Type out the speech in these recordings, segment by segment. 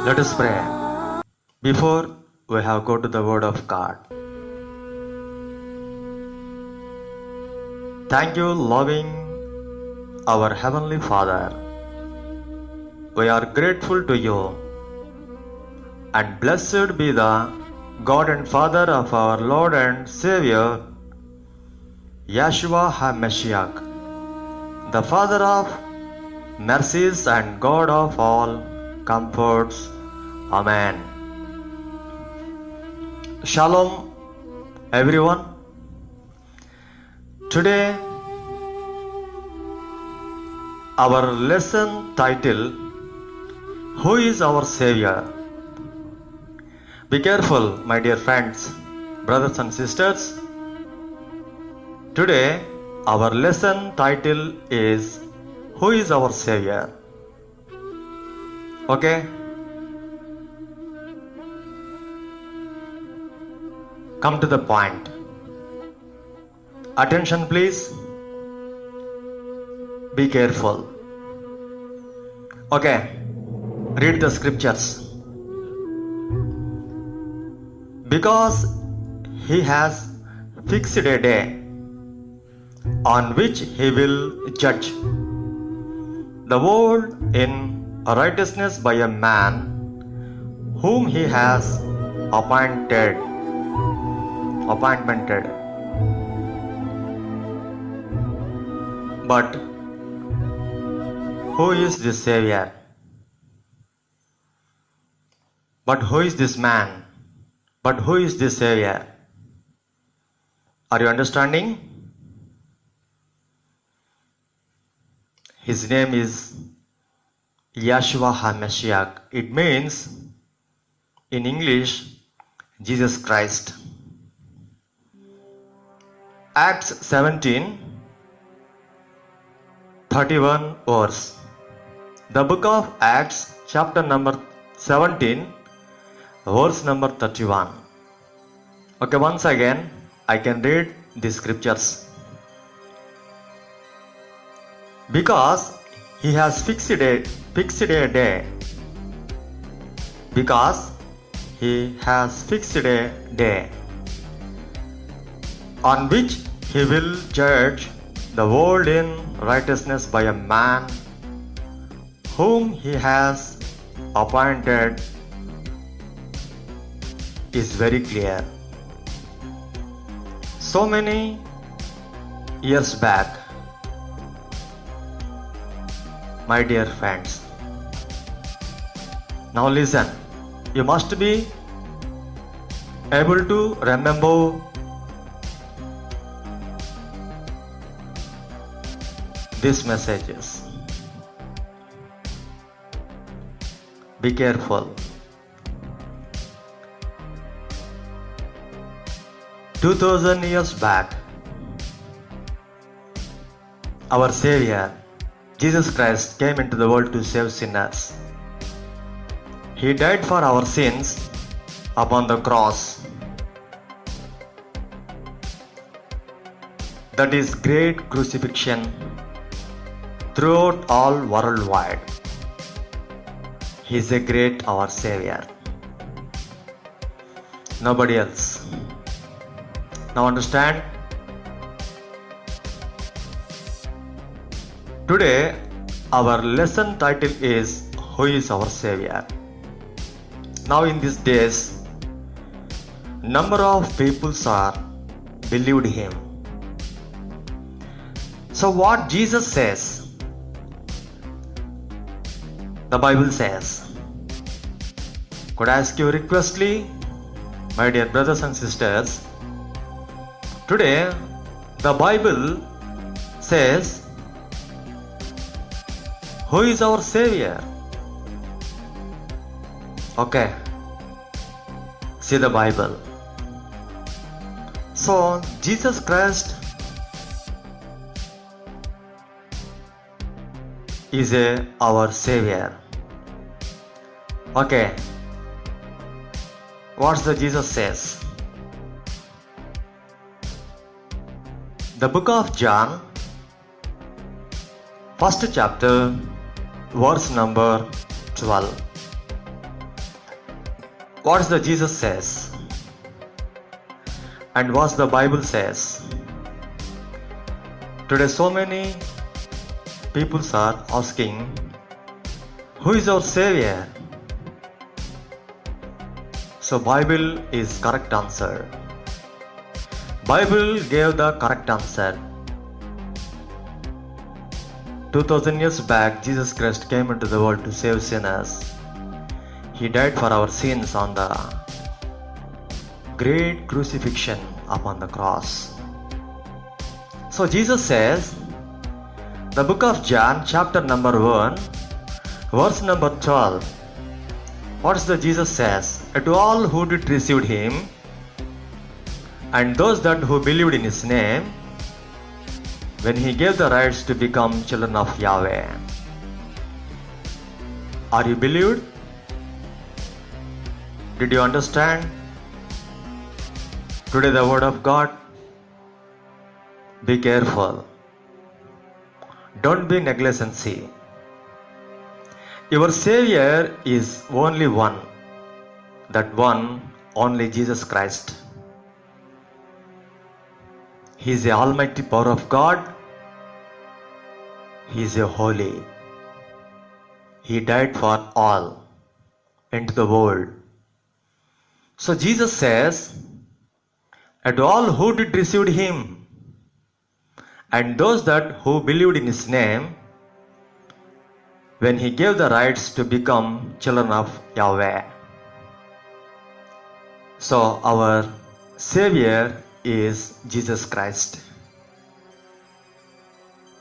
Let us pray before we have go to the Word of God. Thank you, loving our Heavenly Father. We are grateful to you, and blessed be the God and Father of our Lord and Savior, Yeshua HaMashiach, the Father of mercies and God of all comforts. Amen. Shalom, everyone. Today, our lesson title, Who is our Savior? Be careful, my dear friends, brothers and sisters. Today, our lesson title is, Who is our Savior? Okay? Come to the point. Attention, please. Be careful. Okay, read the scriptures. Because he has fixed a day on which he will judge the world in righteousness by a man whom he has appointed. But who is this Savior? But who is this man? But who is this Savior? Are you understanding? His name is Yeshua HaMashiach. It means, in English, Jesus Christ. Acts 17:31 verse. The book of Acts, chapter number 17, verse number 31. Okay, once again, I can read the scriptures. Because he has fixed a day. Because he has fixed a day on which he will judge the world in righteousness by a man whom he has appointed, is very clear. So many years back, my dear friends, now listen, you must be able to remember these messages. Be careful. 2000 years back, our Savior, Jesus Christ, came into the world to save sinners. He died for our sins upon the cross. That is great crucifixion throughout all worldwide. He is a great our Savior. Nobody else. Now understand? Today, our lesson title is, Who is our Savior? Now in these days, number of people are believed him. So what Jesus says, the Bible says. Could I ask you requestly, my dear brothers and sisters, today the Bible says, who is our Savior? Okay, see the Bible. So Jesus Christ is our Savior. Okay, what's the Jesus says? The book of John, first chapter, verse number 12. What the Jesus says and what the Bible says. Today so many people are asking, who is our Savior? So Bible is correct answer. Bible gave the correct answer. 2000 years back, Jesus Christ came into the world to save sinners. He died for our sins on the great crucifixion upon the cross. So Jesus says, the book of John, chapter number 1, verse number 12. What's the Jesus says? To all who did receive him, and those that who believed in his name, when he gave the rights to become children of Yahweh. Are you believed? Did you understand? Today the word of God. Be careful. Don't be negligency. Your Savior is only one. That one, only Jesus Christ. He is the almighty power of God. He is a holy. He died for all into the world. So Jesus says, and all who did receive him, and those that who believed in his name, when he gave the rights to become children of Yahweh. So our Savior is Jesus Christ.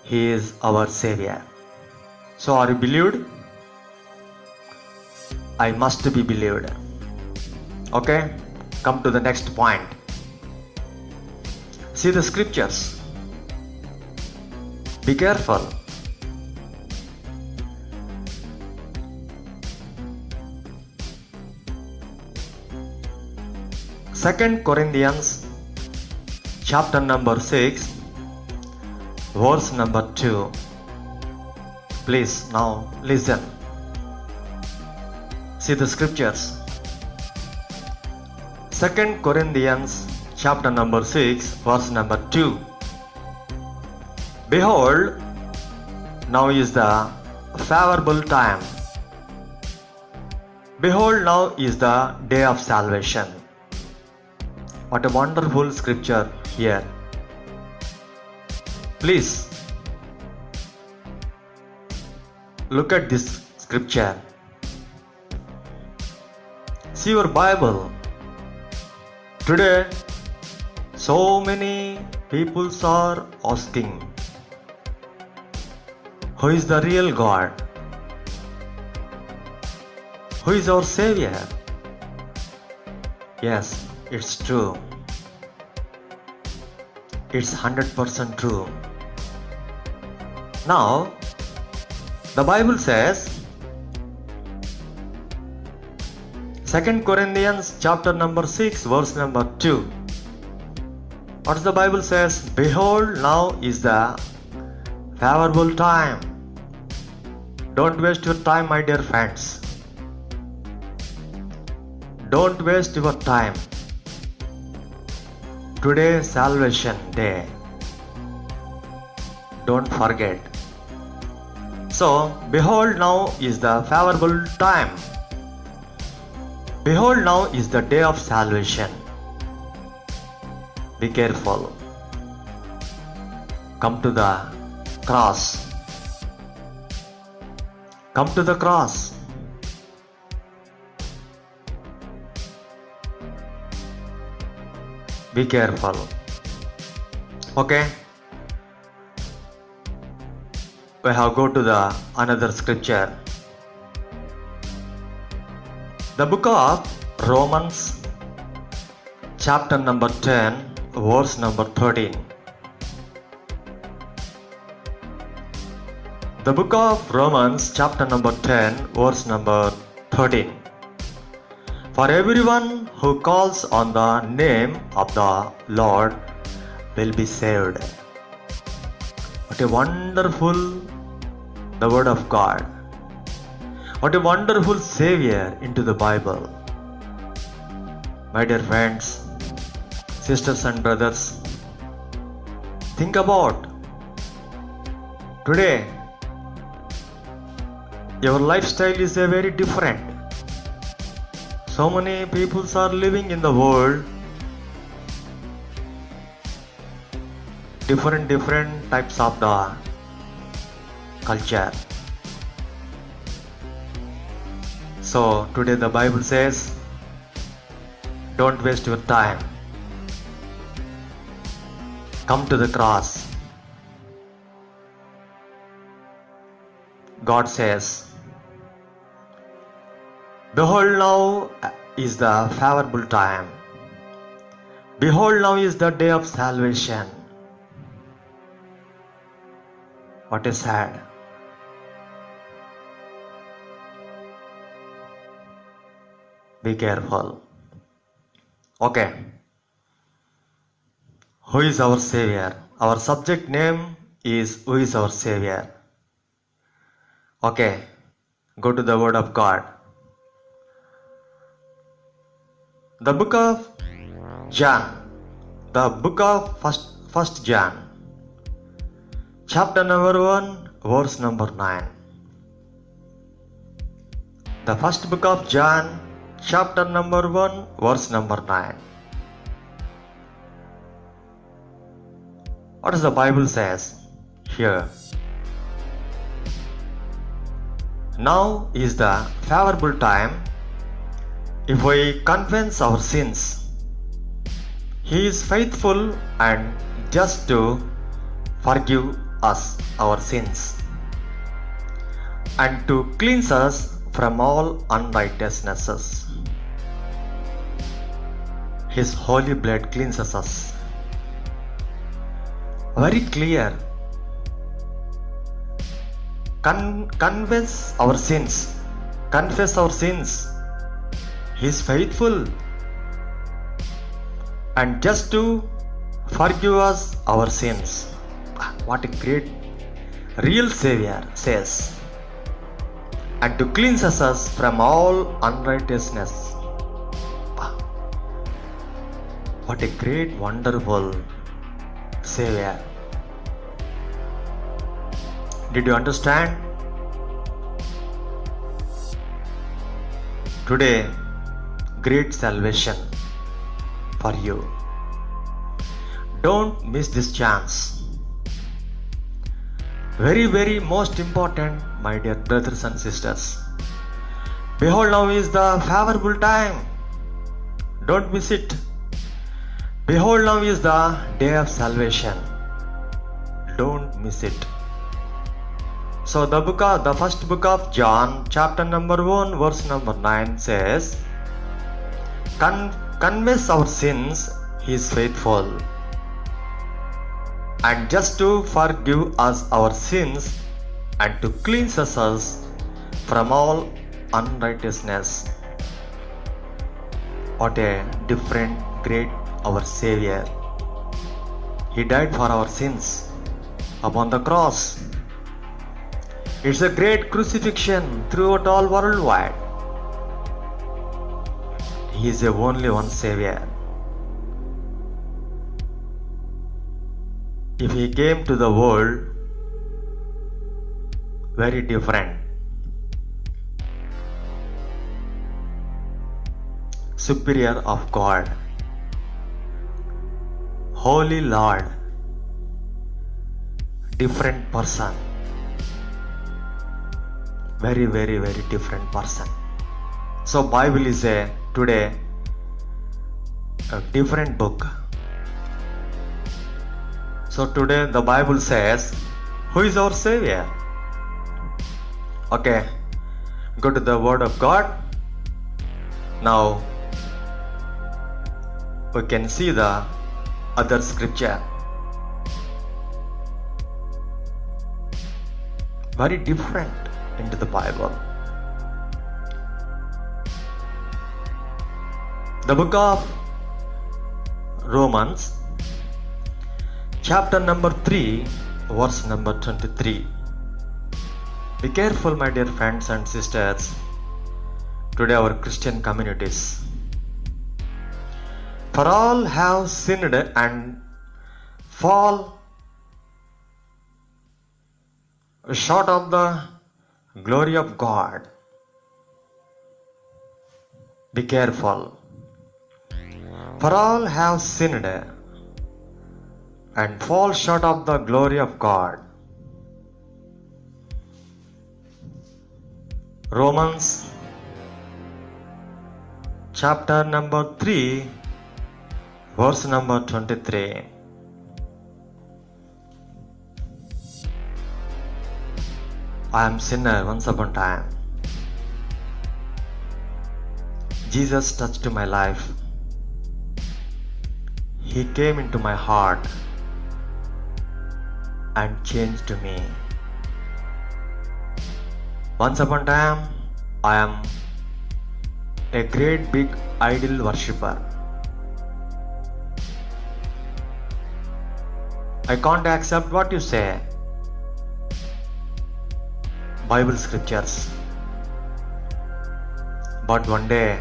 He is our Savior. So are you believed? I must be believed. Okay, come to the next point. See the scriptures. Be careful. Second Corinthians chapter number 6, verse number 2. Please now listen. See the scriptures. Second Corinthians chapter number 6, verse number 2. Behold, now is the favorable time. Behold, now is the day of salvation. What a wonderful scripture here. Please look at this scripture. See your Bible. Today, so many people are asking, who is the real God? Who is our Savior? Yes, it's true. It's 100% true. Now, the Bible says, 2 Corinthians chapter number 6, verse number 2. What does the Bible says? Behold, now is the favorable time. Don't waste your time, my dear friends. Don't waste your time. Today, salvation day. Don't forget. So, behold, now is the favorable time. Behold, now is the day of salvation. Be careful. Come to the cross. Come to the cross. Be careful. Okay. We have go to the another scripture. The book of Romans, chapter number 10, verse number 13. The book of Romans, chapter number 10, verse number 13. For everyone who calls on the name of the Lord will be saved. What a wonderful the word of God. What a wonderful Savior into the Bible. My dear friends, sisters and brothers, think about today. Your lifestyle is a very different. So many people are living in the world, different types of the culture. So today the Bible says, don't waste your time. Come to the cross. God says, behold, now is the favorable time. Behold, now is the day of salvation. What is sad? Be careful. Okay. Who is our Savior? Our subject name is Who is our Savior? Okay. Go to the Word of God. The book of John. The book of First John. Chapter number 1, verse number 9. The first book of John, chapter number 1, verse number 9. What does the Bible says here? Now is the favorable time. If we confess our sins, He is faithful and just to forgive us our sins and to cleanse us from all unrighteousnesses. His holy blood cleanses us. Very clear. Confess our sins. Confess our sins. He is faithful and just to forgive us our sins. What a great real Savior says. And to cleanse us from all unrighteousness. What a great, wonderful Savior. Did you understand? Today, great salvation for you. Don't miss this chance. Very most important, my dear brothers and sisters. Behold, now is the favorable time. Don't miss it. Behold, now is the day of salvation. Don't miss it. So the first book of John, chapter number 1, verse number 9 says, confess our sins, He is faithful and just to forgive us our sins and to cleanse us from all unrighteousness. What a different, great our Savior. He died for our sins upon the cross. It's a great crucifixion throughout all worldwide. He is the only one Savior. If He came to the world, very different. Superior of God. Holy Lord. Different person. Very different person. So Bible is today a different book. So today the Bible says, who is our Savior? Okay, go to the Word of God. Now we can see the other scripture. Very different into the Bible. The book of Romans, chapter number 3, verse number 23. Be careful, my dear friends and sisters, today our Christian communities. For all have sinned and fall short of the glory of God. Be careful. For all have sinned and fall short of the glory of God. Romans chapter number 3, verse number 23. I am sinner once upon a time. Jesus touched my life. He came into my heart and changed me. Once upon a time, I am a great big idol worshipper. I can't accept what you say. Bible scriptures. But one day,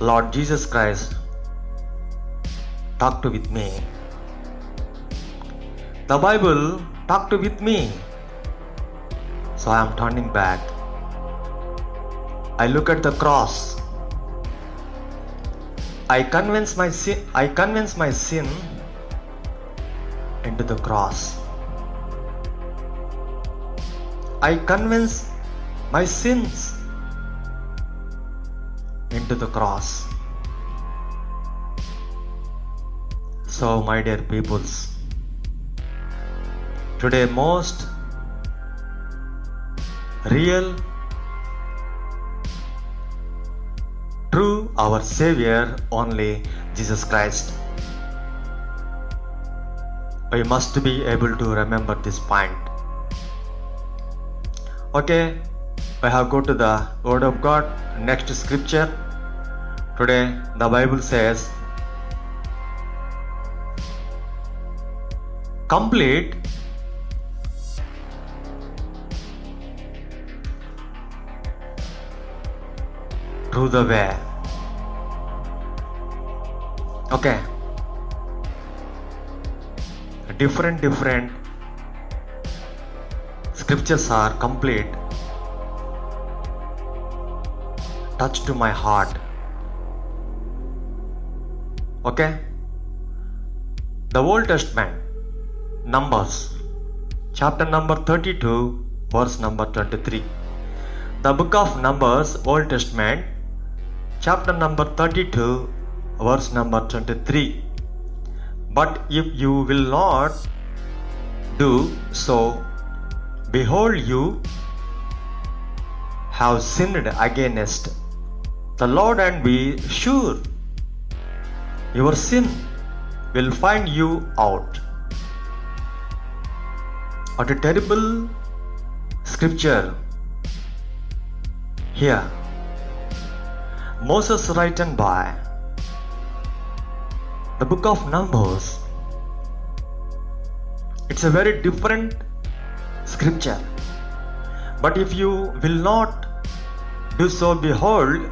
Lord Jesus Christ talked with me. The Bible talked with me. So I am turning back. I look at the cross. I convince my sin into the cross. I convince my sins into the cross. So, my dear peoples, today most real, true, our Savior only Jesus Christ. We must be able to remember this point. Okay, I have go to the Word of God. Next scripture. Today the Bible says, complete through the way. Okay, different scriptures are complete, touch to my heart. Okay, the Old Testament, Numbers chapter number 32, verse number 23. The book of Numbers, Old Testament, chapter number 32, verse number 23. But if you will not do so, behold, you have sinned against the Lord, and be sure your sin will find you out. What a terrible scripture here. Moses written by the book of Numbers. It's a very different scripture. But if you will not do so, behold,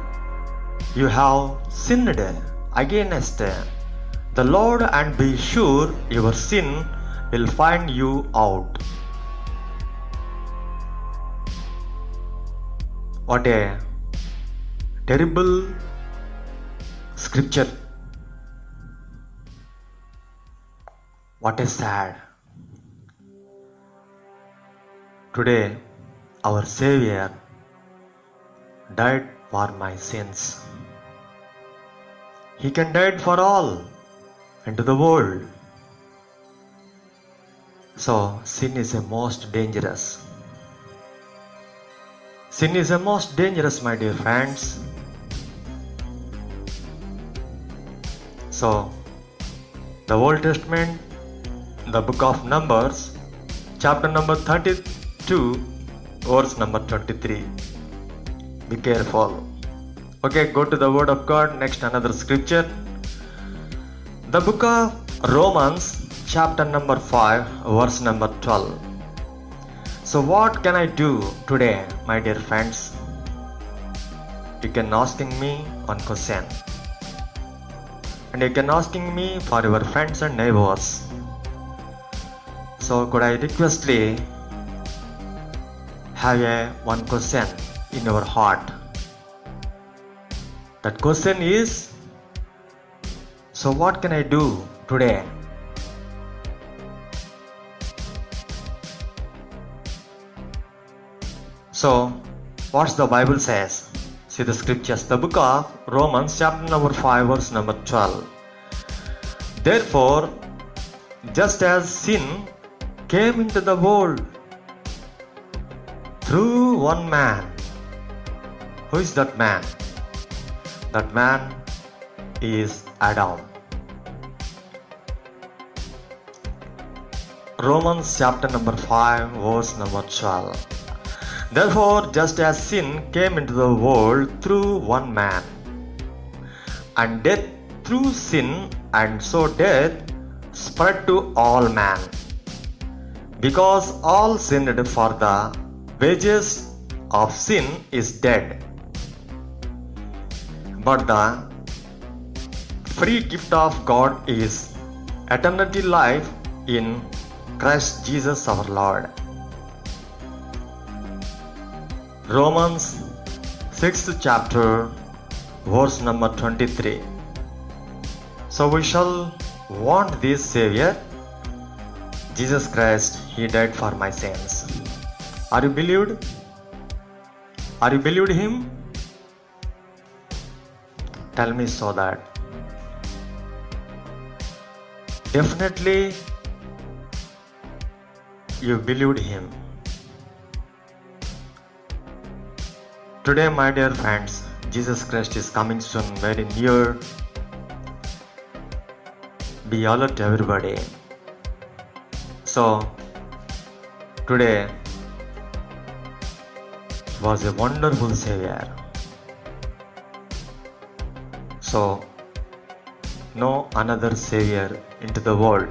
you have sinned against the Lord, and be sure your sin will find you out. What a terrible scripture. What a sad. Today, our Savior died for my sins. He can die for all into the world. So, sin is a most dangerous. Sin is a most dangerous, my dear friends. So, the Old Testament, the book of Numbers, chapter number 32, verse number 23. Be careful. Okay, go to the Word of God. Next, another scripture. The book of Romans, chapter number 5, verse number 12. So what can I do today, my dear friends? You can asking me one question. and you can asking me for your friends and neighbors. So could I requestly have one question in your heart? That question is, so what can I do today? So what's the Bible says? See the scriptures, the book of Romans chapter number 5 verse number 12. Therefore, just as sin came into the world through one man. Who is that man? That man is Adam. Romans chapter number 5 verse number 12. Therefore, just as sin came into the world through one man, and death through sin, and so death spread to all men, because all sinned, for the wages of sin is death. But the free gift of God is eternal life in Christ Jesus our Lord. Romans 6th chapter verse number 23. So we shall want this Savior, Jesus Christ. He died for my sins. Are you believed? Are you believed Him? Tell me so that. Definitely you believed Him. Today, my dear friends, Jesus Christ is coming soon, very near. Be alert, everybody. So, today was a wonderful Savior. So, no another Savior into the world.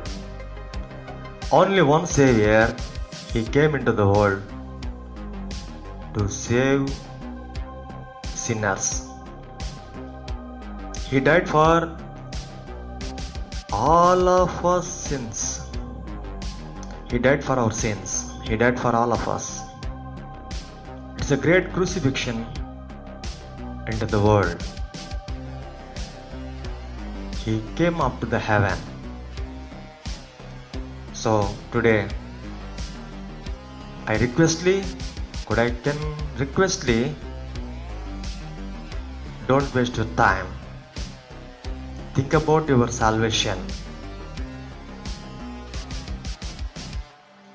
Only one Savior, He came into the world to save sinners. He died for all of our sins. He died for our sins. He died for all of us. It's a great crucifixion into the world. He came up to the heaven. So today, I can requestly, don't waste your time. Think about your salvation.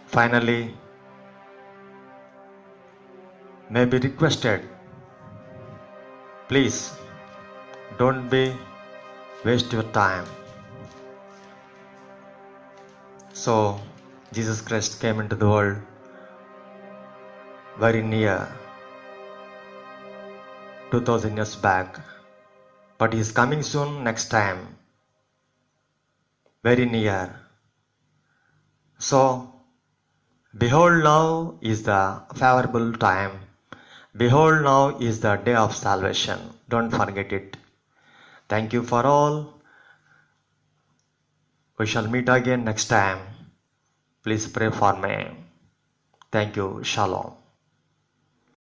Finally, may be requested, please don't waste your time. So Jesus Christ came into the world very near, 2000 years back, but He is coming soon next time, very near. So behold, now is the favorable time. Behold, now is the day of salvation. Don't forget it. Thank you for all. We shall meet again next time. Please pray for me. Thank you. Shalom.